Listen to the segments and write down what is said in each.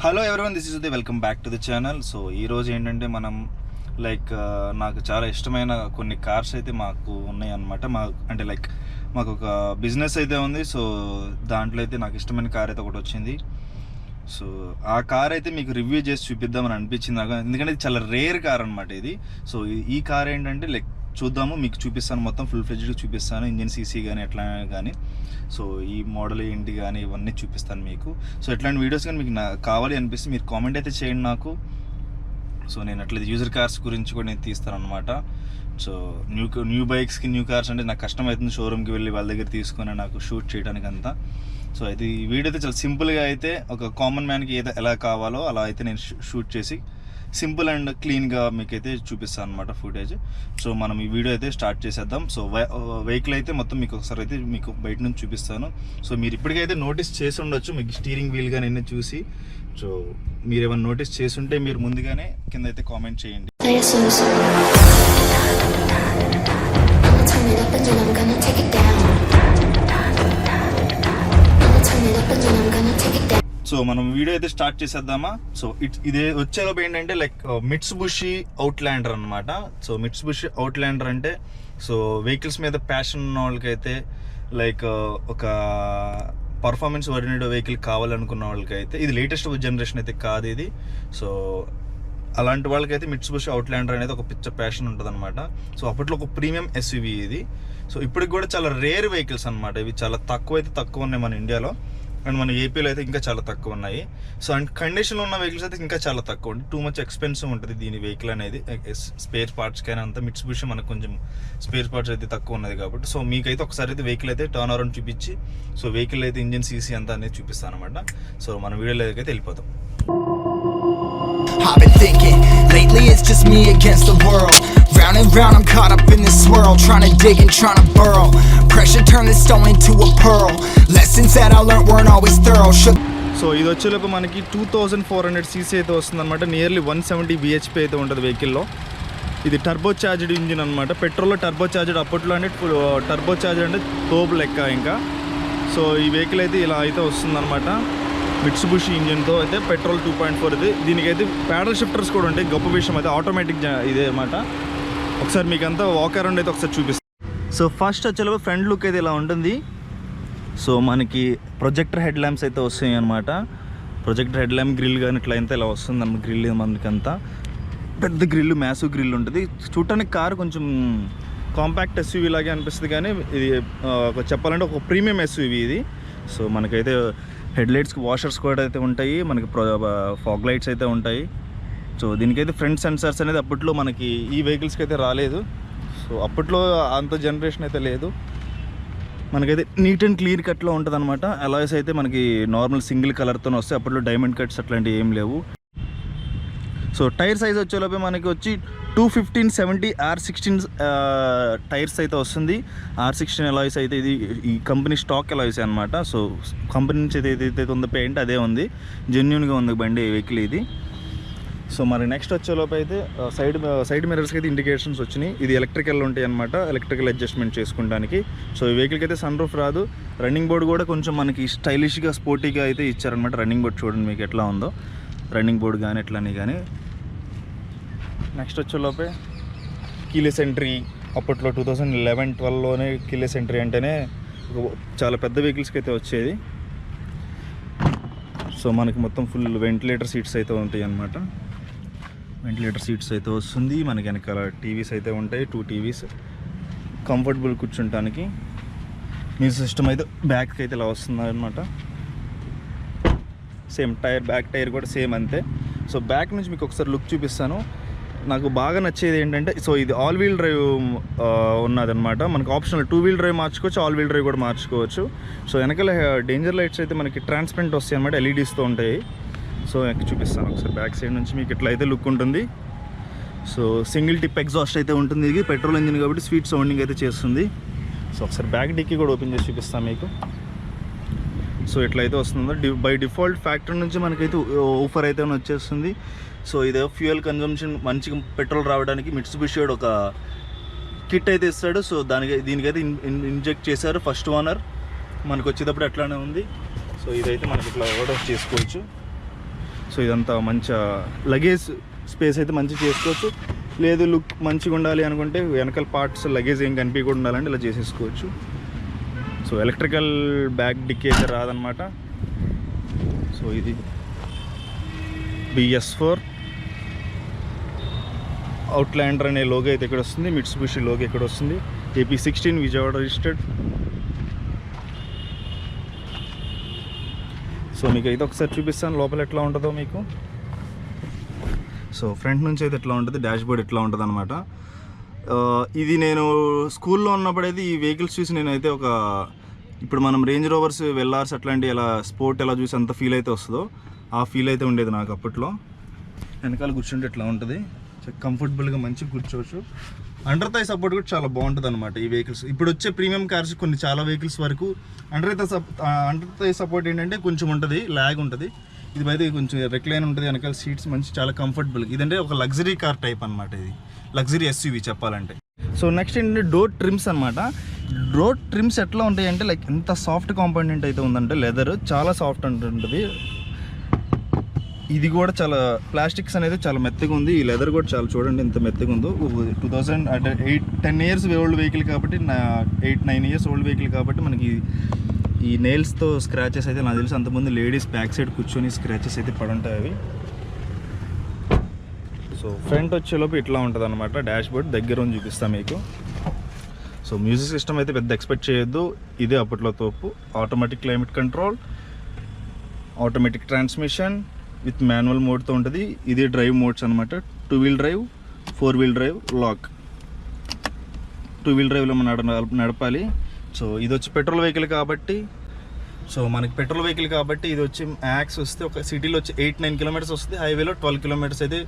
Hello everyone, this is the welcome back to the channel. So ఈరోజు ఏంటంటే మనం నాకు చాలా ఇష్టమైన కొన్ని కార్స్ అయితే మాకు ఉన్నాయి అన్నమాట. మాకు ఒక బిజినెస్ అయితే ఉంది. సో దాంట్లో అయితే నాకు ఇష్టమైన కార్ అయితే ఒకటి వచ్చింది. సో ఆ కార్ అయితే మీకు రివ్యూ చేసి చూపిద్దామని అనిపించింది నాకు, ఎందుకంటే ఇది చాలా రేర్ కార్ అనమాట ఇది. సో ఈ కార్ ఏంటంటే చూద్దాము, మీకు చూపిస్తాను, మొత్తం ఫుల్ ఫ్లెడ్జ్గా చూపిస్తాను, ఇంజిన్ సీసీ కానీ ఎట్లా కానీ. సో ఈ మోడల్ ఏంటి కానీ ఇవన్నీ చూపిస్తాను మీకు. సో ఎట్లాంటి వీడియోస్ కానీ మీకు కావాలి అనిపిస్తే మీరు కామెంట్ అయితే చేయండి నాకు. సో నేను అట్లా యూజర్ కార్స్ గురించి కూడా నేను తీస్తాను అనమాట. సో న్యూ బైక్స్కి న్యూ కార్స్ అంటే నాకు కష్టం అవుతుంది షోరూమ్కి వెళ్ళి వాళ్ళ దగ్గర తీసుకొని నాకు షూట్ చేయడానికి అంతా. సో అయితే ఈ వీడియో అయితే చాలా సింపుల్గా అయితే ఒక కామన్ మ్యాన్కి ఎలా కావాలో అలా అయితే నేను షూట్ చేసి సింపుల్ అండ్ క్లీన్గా మీకైతే చూపిస్తాను అనమాట ఫుటేజ్. సో మనం ఈ వీడియో అయితే స్టార్ట్ చేసేద్దాం. సో వెహికల్ అయితే మొత్తం మీకు ఒకసారి అయితే మీకు బయట నుంచి చూపిస్తాను. సో మీరు ఇప్పటికైతే నోటీస్ చేసి ఉండొచ్చు, మీకు స్టీరింగ్ వీల్ కానీ అన్నీ చూసి. సో మీరు ఏమైనా నోటీస్ చేసి ఉంటే మీరు ముందుగానే కింద అయితే కామెంట్ చేయండి. సో మనం వీడియో అయితే స్టార్ట్ చేసేద్దామా. సో ఇదే వచ్చేలోపు ఏంటంటే మిట్సుబిషి అవుట్లాండర్ అనమాట. సో మిట్సుబిషి అవుట్లాండర్ అంటే సో వెహికల్స్ మీద ప్యాషన్ ఉన్న వాళ్ళకైతే ఒక పర్ఫార్మెన్స్ ఓరియంటెడ్ వెహికల్ కావాలనుకున్న వాళ్ళకైతే ఇది లేటెస్ట్ జనరేషన్ అయితే కాదు ఇది. సో అలాంటి వాళ్ళకైతే మిట్సుబిషి అవుట్లాండర్ అనేది ఒక పిచ్చ ప్యాషన్ ఉంటుంది అనమాట. సో అప్పట్లో ఒక ప్రీమియం ఎస్యూవీ ఇది. సో ఇప్పటికి కూడా చాలా రేర్ వెహికల్స్ అనమాట. ఇవి చాలా తక్కువ ఉన్నాయి మన ఇండియాలో, అండ్ మన ఏపీలో అయితే ఇంకా చాలా తక్కువ ఉన్నాయి. సో అండ్ కండిషన్లో ఉన్న వెహికల్స్ అయితే ఇంకా చాలా తక్కువ ఉంటుంది. టూ మచ్ ఎక్స్పెన్సివ్ ఉంటుంది దీని వెహికల్ అనేది. స్పేర్ పార్ట్స్ కానీ అంతా మిట్సుబిషి మనకు కొంచెం స్పేర్ పార్ట్స్ అయితే తక్కువ ఉన్నది కాబట్టి. సో మీకైతే ఒకసారి అయితే వెహికల్ అయితే టర్న్ అరౌండ్ చూపించి సో వెహికల్ అయితే ఇంజిన్ సీసీ అంతా అనేది చూపిస్తాను అనమాట. సో మన వీడియోలో అయితే వెళ్ళిపోతాం. I've been thinking, lately it's just me against the world. Round and round I'm caught up in this swirl, trying to dig and trying to burrow. Pressure turned this stone into a pearl. Lessons that I learned weren't always thorough. So ఇది వచ్చేలోపు మనకి 2400 CC అయితే వస్తుంది అనమాట. Nearly 170 bhp అయితే ఉంటుంది వెహికల్లో. ఇది టర్బో చార్జ్డ్ ఇంజిన్ అనమాట. పెట్రోల్లో టర్బో చార్జ్డ్, అప్పట్లో అంటే టర్బో చార్జ్డ్ అంటే తోపు లెక్క ఇంకా. సో ఈ వెహికల్ అయితే ఇలా అయితే వస్తుంది అనమాట. మిట్సుబిషి ఇంజిన్తో అయితే పెట్రోల్ 2.4 ఇది. దీనికైతే ప్యాడల్ షిఫ్టర్స్ కూడా ఉంటాయి. గొప్ప విషయం అయితే ఆటోమేటిక్ ఇదే అనమాట. ఒకసారి మీకు అంతా వాక్ అరౌండ్ అయితే ఒకసారి చూపిస్తాను. సో ఫస్ట్ వచ్చేలోపు ఫ్రంట్ లుక్ అయితే ఇలా ఉంటుంది. సో మనకి ప్రొజెక్టర్ హెడ్ ల్యాంప్స్ అయితే వస్తాయి అనమాట. ప్రొజెక్టర్ హెడ్ ల్యాంప్ గ్రిల్ కానీ ఇట్లా అయితే ఇలా వస్తుంది అన్నమాట. గ్రిల్ మనకంతా పెద్ద గ్రిల్, మ్యాసివ్ గ్రిల్ ఉంటుంది. చూడటానికి కారు కొంచెం కాంపాక్ట్ ఎస్యూవీ లాగే అనిపిస్తుంది, కానీ ఇది చెప్పాలంటే ఒక ప్రీమియం ఎస్యూవీ ఇది. సో మనకైతే హెడ్ లైట్స్కి వాషర్స్ కూడా అయితే ఉంటాయి, మనకి ఫాగ్ లైట్స్ అయితే ఉంటాయి. సో దీనికైతే ఫ్రంట్ సెన్సార్స్ అనేది అప్పట్లో మనకి ఈ వెహికల్స్కి అయితే రాలేదు. సో అప్పట్లో అంత జనరేషన్ అయితే లేదు. మనకైతే నీట్ అండ్ క్లియర్ కట్లో ఉంటుంది అనమాట. అలాయ్స్ అయితే మనకి నార్మల్ సింగిల్ కలర్తో వస్తాయి. అప్పట్లో డైమండ్ కట్స్ అట్లాంటివి ఏం లేవు. సో టైర్ సైజ్ వచ్చేలోపే మనకి వచ్చి 215/70 R16 టైర్స్ అయితే వస్తుంది. R16 అలాయ్స్ అయితే ఇది ఈ కంపెనీ స్టాక్ అలాయ్స్ అనమాట. సో కంపెనీ నుంచి ఏదైతే ఉందో పెయింట్ అదే ఉంది, జెన్యున్గా ఉంది బండి వెహికల్ ఇది. సో మరి నెక్స్ట్ వచ్చేలోపు అయితే సైడ్ మిర్రర్స్కి అయితే ఇండికేషన్స్ వచ్చినాయి. ఇది ఎలక్ట్రికల్ ఉంటాయి అనమాట, ఎలక్ట్రికల్ అడ్జస్ట్మెంట్ చేసుకోవడానికి. సో ఈ వెహికల్కి అయితే సన్ రూఫ్ రాదు. రన్నింగ్ బోర్డు కూడా కొంచెం మనకి స్టైలిష్గా స్పోర్టీగా అయితే ఇచ్చారనమాట. రన్నింగ్ బోర్డు చూడండి మీకు ఎట్లా ఉందో, రన్నింగ్ బోర్డు కానీ ఎట్లని కానీ. నెక్స్ట్ వచ్చేలోపే కీలెస్ ఎంట్రీ. అప్పట్లో 2011-12లోనే కీలెస్ ఎంట్రీ అంటేనే చాలా పెద్ద వెహికల్స్కి అయితే వచ్చేది. సో మనకి మొత్తం ఫుల్ వెంటిలేటర్ సీట్స్ అయితే ఉంటాయి అన్నమాట. వెంటిలేటర్ సీట్స్ అయితే వస్తుంది. మనకి వెనకాల టీవీస్ అయితే ఉంటాయి, 2 టీవీస్ కంఫర్టబుల్ కూర్చుంటానికి. మ్యూజిక్ సిస్టమ్ అయితే బ్యాక్కి అయితే ఇలా వస్తుంది అనమాట. సేమ్ టైర్, బ్యాక్ టైర్ కూడా సేమ్ అంతే. సో బ్యాక్ నుంచి మీకు ఒకసారి లుక్ చూపిస్తాను. నాకు బాగా నచ్చేది ఏంటంటే, సో ఇది ఆల్ వీల్ డ్రైవ్ ఉన్నదనమాట. మనకు ఆప్షనల్ 2 వీల్ డ్రైవ్ మార్చుకోవచ్చు, ఆల్ వీల్ డ్రైవ్ కూడా మార్చుకోవచ్చు. సో వెనకాల డేంజర్ లైట్స్ అయితే మనకి ట్రాన్స్పరెంట్ వస్తాయి అనమాట, ఎల్ఈడీస్తో ఉంటాయి. సో చూపిస్తాను ఒకసారి బ్యాక్ సైడ్ నుంచి మీకు ఇట్లా అయితే లుక్ ఉంటుంది. సో సింగిల్ టిప్ ఎగ్జాస్ట్ అయితే ఉంటుంది. ఇది పెట్రోల్ ఇంజిన్ కాబట్టి స్వీట్ సౌండింగ్ అయితే చేస్తుంది. సో ఒకసారి బ్యాక్ డిక్కీ కూడా ఓపెన్ చేసి చూపిస్తాను మీకు. సో ఎట్లయితే వస్తుందో బై డిఫాల్ట్ ఫ్యాక్టరీ నుంచి మనకైతే ఆఫర్ అయితే వచ్చేస్తుంది. సో ఇదే ఫ్యూయల్ కన్జంప్షన్ మంచిగా పెట్రోల్ రావడానికి మిట్సుబిషి ఒక కిట్ అయితే ఇస్తాడు. సో దీనికైతే ఇంజెక్ట్ చేశారు ఫస్ట్ ఓనర్. మనకు వచ్చేటప్పుడు అట్లానే ఉంది. సో ఇదైతే మనకి ఇట్లా ఆర్డర్ చేసుకోవచ్చు. సో ఇదంతా మంచి లగేజ్ స్పేస్ అయితే మంచిగా చేసుకోవచ్చు. లేదు లుక్ మంచిగా ఉండాలి అనుకుంటే వెనకాల పార్ట్స్ లగేజ్ ఏం కనిపించకుండా ఉండాలంటే ఇలా చేసేసుకోవచ్చు. సో ఎలక్ట్రికల్ బ్యాక్ డిక్కీ అయితే రాదనమాట. సో ఇది BS4 అవుట్లాండర్ అనే లోగో అయితే ఇక్కడ వస్తుంది. మిట్సుబిషి లోగో ఇక్కడ వస్తుంది. AP16 Vijayawada registered. సో మీకు అయితే ఒకసారి చూపిస్తాను లోపల ఎట్లా ఉంటుందో మీకు. సో ఫ్రంట్ నుంచి అయితే ఎట్లా ఉంటుంది, డాష్ బోర్డ్ ఎట్లా ఉంటుంది అనమాట. ఇది నేను స్కూల్లో ఉన్నప్పుడైతే ఈ వెహికల్స్ చూసి నేనైతే ఇప్పుడు మనం రేంజ్ రోవర్స్ వెల్లార్స్ అట్లాంటి ఎలా స్పోర్ట్ ఎలా చూసి అంత ఫీల్ అయితే వస్తుందో ఆ ఫీల్ అయితే ఉండేది నాకు అప్పట్లో. వెనకాల కూర్చుంటే ఎట్లా ఉంటుంది, కంఫర్టబుల్గా మంచిగా కూర్చోవచ్చు. అండర్ థై సపోర్ట్ కూడా చాలా బాగుంటుంది అనమాట ఈ వెహికల్స్. ఇప్పుడు వచ్చే ప్రీమియం కార్స్ కొన్ని చాలా వెహికల్స్ వరకు అండర్ థై సపోర్ట్ ఏంటంటే కొంచెం ఉంటుంది, ల్యాగ్ ఉంటుంది. ఇది అయితే కొంచెం రెక్లైన్ ఉంటుంది, వెనకాల సీట్స్ మంచి చాలా కంఫర్టబుల్. ఇదంటే ఒక లగ్జరీ కార్ టైప్ అనమాట, ఇది లగ్జరీ SUV చెప్పాలంటే. సో నెక్స్ట్ ఏంటంటే డోర్ ట్రిమ్స్ అనమాట. డోర్ ట్రిమ్స్ ఎట్లా ఉంటాయి అంటే లైక్ ఎంత సాఫ్ట్ కాంపోనెంట్ అయితే ఉందంటే లెదర్ చాలా సాఫ్ట్ ఉంటుంది. ఇది కూడా చాలా ప్లాస్టిక్స్ అనేది చాలా మెత్తగా ఉంది. ఈ లెదర్ కూడా చాలా చూడండి ఎంత మెత్తగా ఉందో. 10 ఇయర్స్ ఓల్డ్ వెహికల్ కాబట్టి 8-9 ఇయర్స్ ఓల్డ్ వెహికల్ కాబట్టి మనకి ఈ నెయిల్స్తో స్క్రాచెస్ అయితే నాకు తెలిసి అంతకుముందు లేడీస్ బ్యాక్ సైడ్ కూర్చొని స్క్రాచెస్ అయితే పడుంటాయి అవి. సో ఫ్రంట్ వచ్చేలోపు ఇట్లా ఉంటుంది అనమాట. డాష్ బోర్డ్ దగ్గర ఉంది చూపిస్తాను మీకు. సో మ్యూజిక్ సిస్టమ్ అయితే పెద్ద ఎక్స్పెక్ట్ చేయొద్దు, ఇదే అప్పట్లో తోపు. Automatic climate control, automatic transmission with manual మోడ్తో ఉంటుంది. ఇది డ్రైవ్ మోడ్స్ అనమాట. 2 wheel drive, 4 wheel drive, lock. 2 wheel డ్రైవ్లో మనం నడపాలి. సో ఇది వచ్చి పెట్రోల్ వెహికల్ కాబట్టి ఇది వచ్చి మ్యాక్స్ వస్తే ఒక సిటీలో వచ్చి 8-9 కిలోమీటర్స్ వస్తుంది. హైవేలో 12 కిలోమీటర్స్ అయితే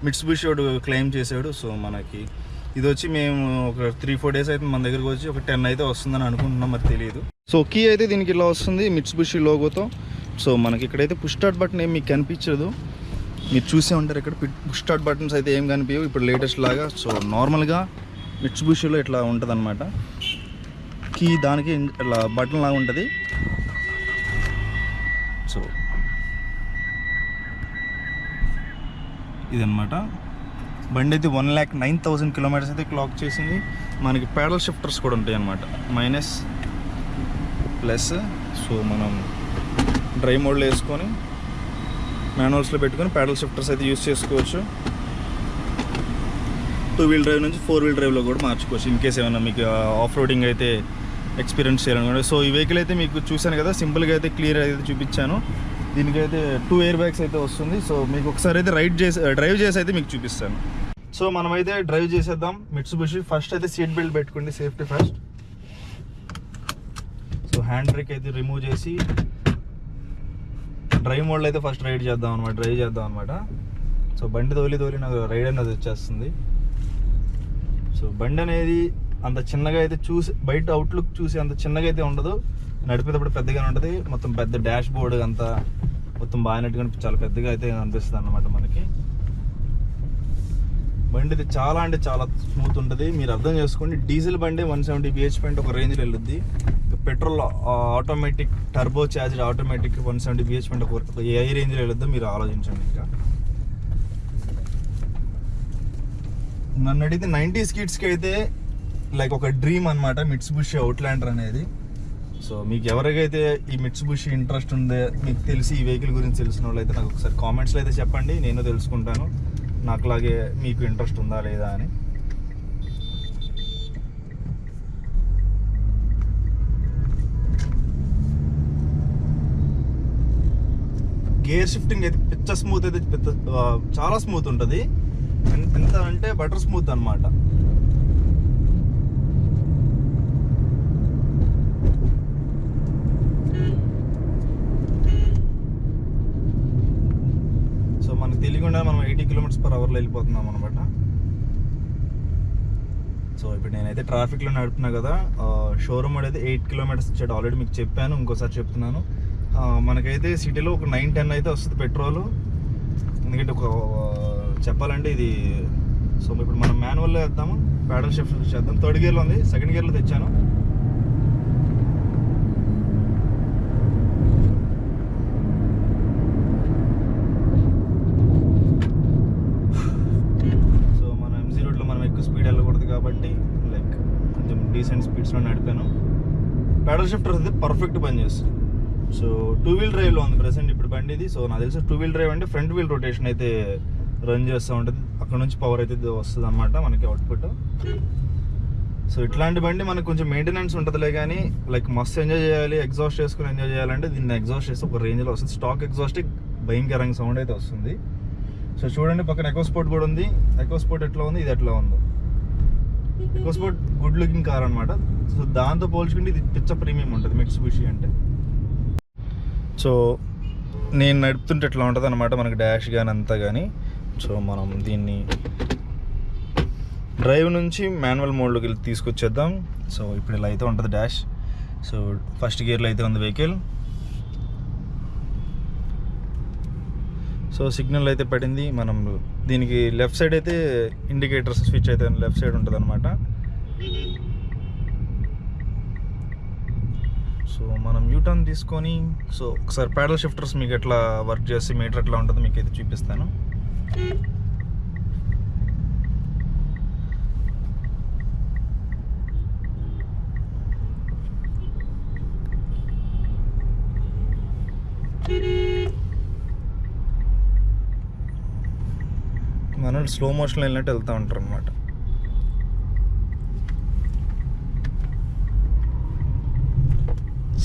మిట్సుబిషి వాడు క్లెయిమ్ చేసాడు. సో మనకి ఇది వచ్చి మేము ఒక 3-4 డేస్ అయితే మన దగ్గరకు వచ్చి ఒక 10 అయితే వస్తుందని అనుకుంటున్నాం, మరి తెలియదు. సో కీ అయితే దీనికి ఇలా వస్తుంది మిట్సుబిషి లోగోతో. సో మనకి ఇక్కడైతే పుష్ స్టార్ట్ బటన్ ఏం మీకు కనిపించదు, మీరు చూసే ఉంటారు. ఇక్కడ పుష్ స్టార్ట్ బటన్స్ అయితే ఏం కనిపించవు ఇప్పుడు లేటెస్ట్ లాగా. సో నార్మల్గా మిట్సుబిషిలో ఇట్లా ఉంటుంది అనమాట. కీ దానికి ఇట్లా బటన్ లాగా ఉంటుంది. సో ఇదనమాట. బండి అయితే 1,09,000 కిలోమీటర్స్ అయితే క్లాక్ చేసింది. మనకి ప్యాడల్ షిఫ్టర్స్ కూడా ఉంటాయి అన్నమాట, మైనస్ ప్లస్. సో మనం డ్రైవ్ మోడ్లో వేసుకొని మాన్యువల్స్లో పెట్టుకొని ప్యాడల్ షిఫ్టర్స్ అయితే యూస్ చేసుకోవచ్చు. 2 వీల్ డ్రైవ్ నుంచి 4 వీల్ డ్రైవ్లో కూడా మార్చుకోవచ్చు ఇన్ కేస్ ఏమైనా మీకు ఆఫ్ రోడింగ్ అయితే ఎక్స్పీరియన్స్ చేయాలనుకోండి. సో ఈ వెహికల్ అయితే మీకు చూశాను కదా, సింపుల్గా అయితే క్లియర్ అయితే చూపించాను. దీనికైతే 2 ఎయిర్ బ్యాగ్స్ అయితే వస్తుంది. సో మీకు ఒకసారి అయితే డ్రైవ్ చేసి అయితే మీకు చూపిస్తాను. సో మనమైతే డ్రైవ్ చేసేద్దాం మిట్సుబిషి. ఫస్ట్ అయితే సీట్ బెల్ట్ పెట్టుకోండి, safety first. So hand brake అయితే రిమూవ్ చేసి డ్రైవ్ మోడ్లో అయితే ఫస్ట్ డ్రైవ్ చేద్దాం అనమాట. సో బండి తోలి నాకు రైడ్ అనేది వచ్చేస్తుంది. సో బండి అనేది అంత చిన్నగా అయితే చూసి బయట అవుట్లుక్ చూసి అంత చిన్నగా అయితే ఉండదు, నడిపేటప్పుడు పెద్దగానే ఉంటుంది. మొత్తం పెద్ద డాష్ బోర్డ్ అంతా మొత్తం బాగానట్టుగా చాలా పెద్దగా అయితే అనిపిస్తుంది అన్నమాట మనకి. బండి అయితే చాలా అంటే చాలా స్మూత్ ఉంటుంది. మీరు అర్థం చేసుకోండి, డీజిల్ బండి 170 bhp అంటే ఒక రేంజ్లో వెళ్ళొద్ది. Petrol automatic turbocharged automatic 170 bhp అంటే ఒక ఏ రేంజ్లో వెళ్ళొద్దో మీరు ఆలోచించండి. ఇంకా నన్ను అడిగితే 90s కిడ్స్కి అయితే లైక్ ఒక డ్రీమ్ అనమాట మిట్సుబిషి అవుట్లాండర్ అనేది. సో మీకు ఎవరికైతే ఈ మిట్సుబిషి ఇంట్రెస్ట్ ఉందో, మీకు తెలిసి ఈ వెహికల్ గురించి తెలిసిన వాళ్ళు అయితే నాకు ఒకసారి కామెంట్స్లో అయితే చెప్పండి, నేను తెలుసుకుంటాను నాకులాగే మీకు ఇంట్రెస్ట్ ఉందా లేదా అని. గేర్ షిఫ్టింగ్ అయితే పిచ్చ స్మూత్ అయితే చాలా స్మూత్ ఉంటుంది. ఎంత అంటే బటర్ స్మూత్ అనమాట. సో మనకు తెలియకుండా మనం 80 km/h వెళ్ళిపోతున్నాం అనమాట. సో ఇప్పుడు నేనైతే ట్రాఫిక్లో నడుపుతున్నా కదా, షోరూమ్ అయితే 8 kilometers ఇచ్చాడు. ఆల్రెడీ మీకు చెప్పాను, ఇంకోసారి చెప్తున్నాను. మనకైతే సిటీలో ఒక 9-10 అయితే వస్తుంది పెట్రోల్. ఎందుకంటే ఒక చెప్పాలంటే ఇది. సో ఇప్పుడు మనం మాన్యువల్లో వేద్దాము, ప్యాడల్ షిఫ్ట్ చేద్దాం. 3rd గేర్లో ఉంది, 2nd గేర్లో తెచ్చాను. డీసెంట్ స్పీడ్స్లో నడిపాను. పెడల్ షిఫ్టర్ అయితే పర్ఫెక్ట్ పని చేస్తుంది. సో 2 వీల్ డ్రైవ్లో ఉంది ప్రెసెంట్ ఇప్పుడు బండి ఇది. సో నాకు తెలిసి 2 వీల్ డ్రైవ్ అంటే ఫ్రంట్ వీల్ రొటేషన్ అయితే రన్ చేస్తూ ఉంటుంది, అక్కడ నుంచి పవర్ అయితే వస్తుంది అనమాట మనకి అవుట్పుట్. సో ఇట్లాంటి బండి మనకు కొంచెం మెయింటెనెన్స్ ఉంటుందిలే, కానీ లైక్ మస్తు ఎంజాయ్ చేయాలి, ఎగ్జాస్ట్ చేసుకుని ఎంజాయ్ చేయాలంటే దీన్ని ఎగ్జాస్ట్ చేస్తే ఒక రేంజ్లో వస్తుంది. స్టాక్ ఎగ్జాస్ట్ భయంకరంగా సౌండ్ అయితే వస్తుంది. సో చూడండి, పక్కన ఎకోస్పోర్ట్ కూడా ఉంది. ఎకోస్పోర్ట్ ఎట్లా ఉంది, ఇది ఎట్లా ఉందో. ఎకోస్పోర్ట్ గుడ్ లుకింగ్ కార్ అనమాట. సో దాంతో పోల్చుకుంటే ఇది పిచ్చ ప్రీమియం ఉంటుంది మిట్సుబిషి అంటే. సో నేను నడుపుతుంటే ఎట్లా ఉంటుంది అనమాట మనకి డాష్ కానీ అంతా కానీ. సో మనం దీన్ని డ్రైవ్ నుంచి మాన్యువల్ మోడ్లోకి వెళ్ళి తీసుకొచ్చేద్దాం. సో ఇప్పుడు ఇలా అయితే ఉంటుంది డాష్. సో ఫస్ట్ గేర్లో అయితే ఉంది వెహికల్. సో సిగ్నల్ అయితే పడింది. మనం దీనికి లెఫ్ట్ సైడ్ అయితే ఇండికేటర్స్ స్విచ్ అయితే లెఫ్ట్ సైడ్ ఉంటుంది అనమాట. సో మనం యూటర్న్ తీసుకొని సో ఒకసారి ప్యాడల్ షిఫ్టర్స్ మీకు ఎట్లా వర్క్ చేసి మీటర్ ఎట్లా ఉంటుందో మీకు అయితే చూపిస్తాను. మనం స్లో మోషన్లో వెళ్ళినట్టు వెళ్తూ ఉంటారు అనమాట.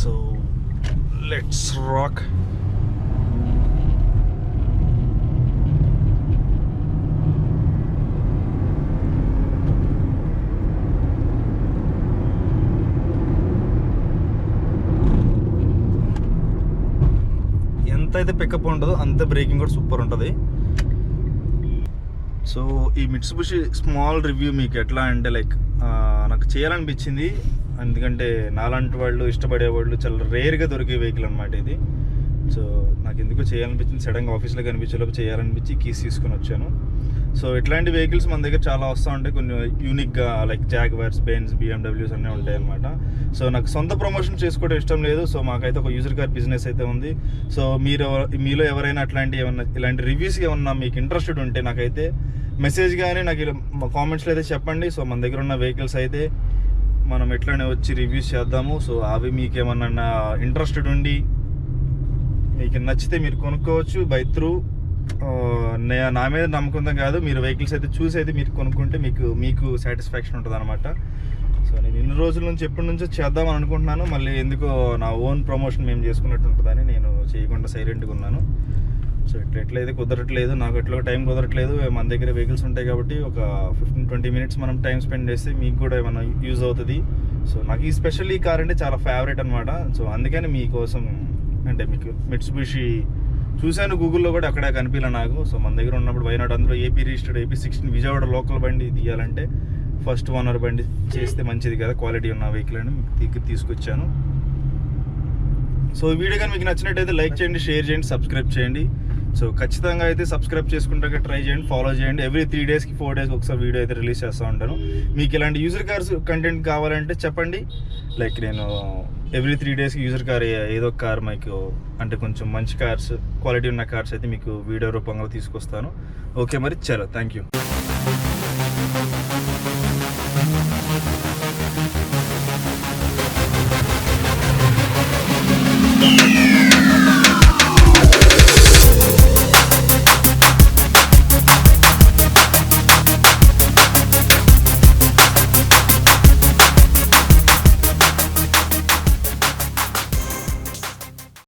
So let's rock. ఎంత అయితే పికప్ ఉంటుందో అంత బ్రేకింగ్ కూడా సూపర్ ఉంటుంది. సో ఈ మిట్సుబిషి స్మాల్ రివ్యూ మీకు ఎట్లా అంటే లైక్ నాకు చేయాలనిపించింది, ఎందుకంటే నాలాంటి వాళ్ళు ఇష్టపడే వాళ్ళు చాలా రేర్గా దొరికే వెహికల్ అనమాట ఇది. సో నాకు ఎందుకో చేయాలనిపించింది, సడన్గా ఆఫీస్లో కనిపించేలోపు చేయాలనిపించి కీస్ తీసుకొని వచ్చాను. సో ఇట్లాంటి వెహికల్స్ మన దగ్గర చాలా వస్తూ ఉంటాయి, కొన్ని యూనిక్గా లైక్ జాగ్వార్స్, బెంజ్, బిఎండబ్ల్యూస్ అన్నీ ఉంటాయి అనమాట. సో నాకు సొంత ప్రమోషన్ చేసుకోవడం ఇష్టం లేదు. సో మాకైతే ఒక యూజర్ కార్ బిజినెస్ అయితే ఉంది. సో మీలో ఎవరైనా ఇలాంటి రివ్యూస్ ఏమన్నా మీకు ఇంట్రెస్టెడ్ ఉంటే నాకైతే మెసేజ్ కానీ నాకు కామెంట్స్లో అయితే చెప్పండి. సో మన దగ్గర ఉన్న వెహికల్స్ అయితే మనం ఎట్లనే వచ్చి రివ్యూస్ చేద్దాము. సో అవి మీకు ఏమన్నా ఇంట్రెస్టెడ్ ఉండి మీకు నచ్చితే మీరు కొనుక్కోవచ్చు బై త్రూ. నా మీద నమ్మకంతో కాదు, మీరు వెహికల్స్ అయితే చూసి అయితే మీరు కొనుక్కుంటే మీకు సాటిస్ఫాక్షన్ ఉంటుంది అనమాట. సో నేను ఇన్ని రోజుల నుంచి ఎప్పటి నుంచో చేద్దామని అనుకుంటున్నాను, మళ్ళీ ఎందుకో నా ఓన్ ప్రమోషన్ మేము చేసుకున్నట్టు ఉంటుందని నేను చేయకుండా సైలెంట్గా ఉన్నాను. సో ఎట్లయితే కుదరట్లేదు, నాకు ఎట్లా టైం కుదరట్లేదు. మన దగ్గర వెహికల్స్ ఉంటాయి కాబట్టి ఒక 15-20 మినిట్స్ మనం టైం స్పెండ్ చేస్తే మీకు కూడా ఏమైనా యూజ్ అవుతుంది. సో నాకు ఈ స్పెషల్ ఈ కార్ అంటే చాలా ఫేవరెట్ అనమాట. సో అందుకని మీకోసం అంటే మీకు మిట్సుబిషి చూశాను గూగుల్లో కూడా అక్కడ కనిపించలే నాకు. సో మన దగ్గర ఉన్నప్పుడు వైనాడు అందులో AP registered AP16 Vijayawada local బండి తీయాలంటే ఫస్ట్ ఓనర్ బండి చేస్తే మంచిది కదా, క్వాలిటీ ఉన్న వెహికల్ అని మీకు దగ్గర తీసుకొచ్చాను. సో ఈ వీడియో కానీ మీకు నచ్చినట్టయితే లైక్ చేయండి, షేర్ చేయండి, సబ్స్క్రైబ్ చేయండి. సో ఖచ్చితంగా అయితే సబ్స్క్రైబ్ చేసుకుంటాక ట్రై చేయండి, ఫాలో చేయండి. ఎవ్రీ 3 డేస్కి 4 డేస్కి ఒకసారి వీడియో అయితే రిలీజ్ చేస్తూ ఉంటాను. మీకు ఇలాంటి యూజర్ కార్స్ కంటెంట్ కావాలంటే చెప్పండి. లైక్ నేను ఎవ్రీ 3 డేస్కి యూజర్ కార్ ఏదో కార్ మీకు అంటే కొంచెం మంచి కార్స్, క్వాలిటీ ఉన్న కార్స్ అయితే మీకు వీడియో రూపంగా తీసుకొస్తాను. ఓకే మరి చలో, థ్యాంక్ యూ.